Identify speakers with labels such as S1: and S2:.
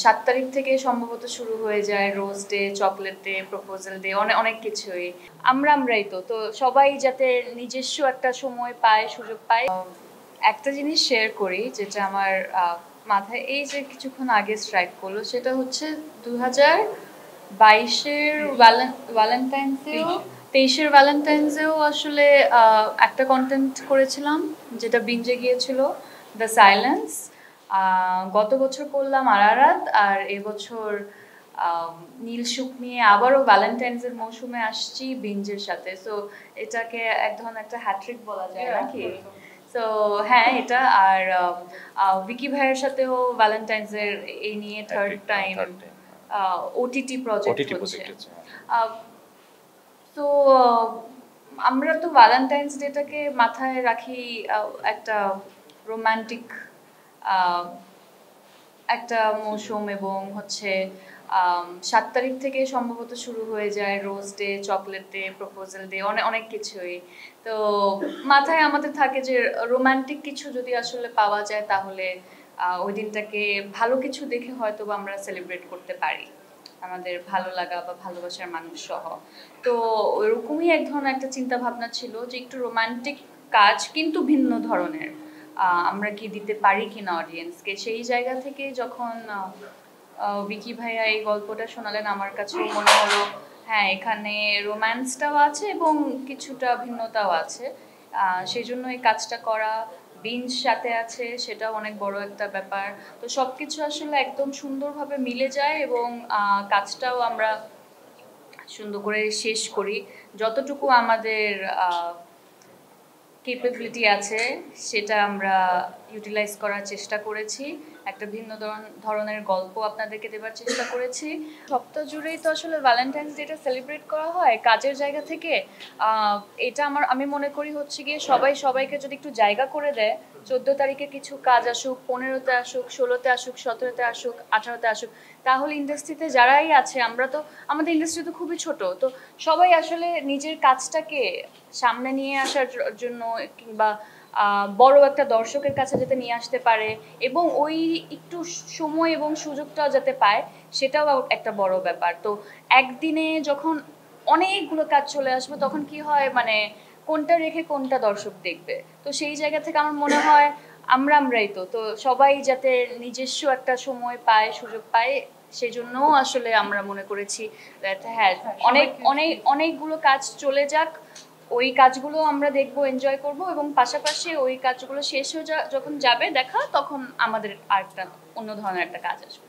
S1: 7 তারিখ থেকে সম্ভবত শুরু হয়ে যায় rose day, chocolate day, proposal day, অনেক কিছুই। আমরাই তো সবাই যাতে নিজস্ব একটা সময় পায়, সুযোগ পায়। একটা জিনিস শেয়ার করি যেটা আমার মাথায় এই যে কিছুক্ষণ আগে স্ট্রাইক করলো, সেটা হচ্ছে 2022-এর ভ্যালেন্টাইন্সেও 23-এর ভ্যালেন্টাইন্সেও আসলে একটা কন্টেন্ট করেছিলাম যেটা বিঞ্জে গিয়েছিল, দ্য সাইলেন্স। গত বছর করলাম আরারাত, আর এবছর নীল সুখ নিয়ে আবারও ভ্যালেন্টাইন্সের মৌসুমে আসছি বিঞ্জের সাথে। সো এটাকে এক ধরনের একটা হ্যাট্রিক বলা যায় নাকি? তো হ্যাঁ, এটা। আর ভিকি ভাইয়ের সাথেও ভ্যালেন্টাইন্সের এই নিয়ে থার্ড টাইম ওটিটি প্রজেক্ট হচ্ছে। তো আমরা তো ভ্যালেন্টাইন্স ডেটাকে মাথায় রাখি একটা রোমান্টিক একটা মৌসুম, এবং হচ্ছে 7 তারিখ থেকে সম্ভবত শুরু হয়ে যায় rose day, chocolate day, proposal day, অনেক কিছুই। তো মাথায় আমাদের থাকে যে রোমান্টিক কিছু যদি আসলে পাওয়া যায় তাহলে ওই দিনটাকে ভালো কিছু দেখে হয়তো আমরা সেলিব্রেট করতে পারি আমাদের ভালো লাগা বা ভালোবাসার মানুষ সহ। তো ওইরকমই এক ধরনের একটা চিন্তা ভাবনা ছিল যে একটু রোমান্টিক কাজ কিন্তু ভিন্ন ধরনের আমরা কি দিতে পারি কিনা অডিয়েন্সকে। সেই জায়গা থেকে যখন ভিকি ভাইয়া এই গল্পটা শোনালেন, আমার কাছেও মনে হলো হ্যাঁ, এখানে রোম্যান্সটাও আছে এবং কিছুটা ভিন্নতাও আছে। সেই জন্য এই কাজটা করা, বিঞ্জ সাথে আছে, সেটাও অনেক বড় একটা ব্যাপার। তো সবকিছু আসলে একদম সুন্দরভাবে মিলে যায় এবং কাজটাও আমরা সুন্দর করে শেষ করি। যতটুকু আমাদের ক্যাপাবিলিটি আছে সেটা আমরা ইউটিলাইজ করার চেষ্টা করেছি। একটা ভিন্ন ধরনের গল্প আপনাদেরকে দেবার চেষ্টা করেছি। সপ্তাহ জুড়েই তো আসলে ভ্যালেন্টাইন্স ডেটা সেলিব্রেট করা হয় কাজের জায়গা থেকে। এটা আমি মনে করি হচ্ছে গিয়ে সবাইকে যদি একটু জায়গা করে দেয়, 14 তারিখে কিছু কাজ আসুক, 15তে আসুক, 16তে আসুক, 17তে আসুক, 18তে আসুক, তাহলে ইন্ডাস্ট্রিতে যারাই আছে, আমাদের ইন্ডাস্ট্রি তো খুবই ছোট, তো সবাই আসলে নিজের কাজটাকে সামনে নিয়ে আসার জন্য কিংবা বড় একটা দর্শকের কাছে যাতে নিয়ে আসতে পারে এবং ওই একটু সময় এবং সুযোগটাও যাতে পায়, সেটাও একটা বড় ব্যাপার। তো একদিনে যখন অনেকগুলো কাজ চলে আসবে তখন কি হয়, মানে কোনটা রেখে কোনটা দর্শক দেখবে। তো সেই জায়গা থেকে আমার মনে হয় আমরাই তো সবাই যাতে নিজস্ব একটা সময় পায়, সুযোগ পায়, সেই জন্যও আসলে আমরা মনে করেছি হ্যাঁ, অনেকগুলো কাজ চলে যাক, ওই কাজগুলো আমরা দেখবো, এনজয় করব, এবং পাশাপাশি ওই কাজগুলো শেষ হয়ে যখন যাবে দেখা, তখন আমাদের আরেকটা অন্য ধরনের একটা কাজ আসবে।